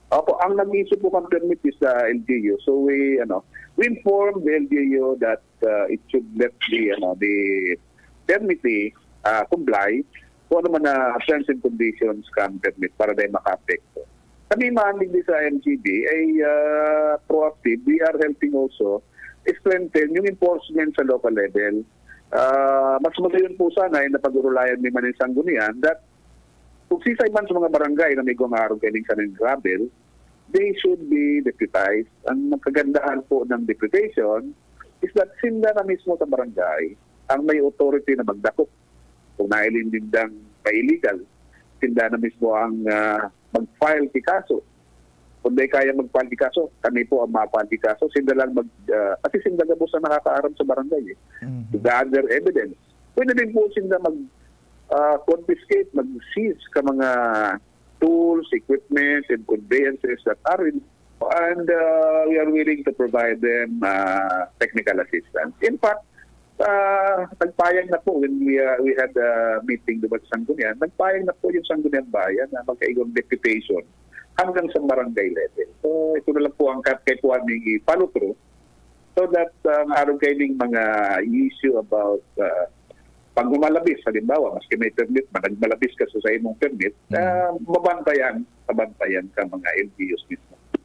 Opo, ang nag-issue po ng permit is the LGU. So we informed the LGU that it should let the permittee comply kung ano man na terms and conditions can permit para dahil maka-apekto. Kami man din sa MGB ay proactive. We are helping also strengthen yung enforcement sa local level. Mas magayon po sana ay napag-urulayan ni Manin Sanggunian that kung sisay man sa mga barangay na may gumarong kaning sa gravel, they should be deputized. Ang kagandahan po ng deputation is that sinda na mismo sa barangay ang may authority na magdakop. Kung nailindindang pa-illegal, sinda na mismo ang mag-file ki kaso. Kung di kaya mag-file ki kaso, kami po ang ma-file ki kaso. Sinda lang kasi sinda gabos na nakakaaram sa barangay. To gather evidence. Pwede din po sinda confiscate, mag-seize ka mga tools, equipment, and conveyances that are in, and we are willing to provide them technical assistance. In fact, nagpayag na po when we had a meeting doon sa Sanggunian, nagpayag na po yung Sanggunian Bayan na magkaigong deputation hanggang sa barangay level. So ito na lang po ang kaypuan ng follow through so that araw kayo ng mga issue about pag gumalabis, halimbawa, maski may permit, nagmalabis ka sa imong permit, mabantayan ka mga LGUs mismo.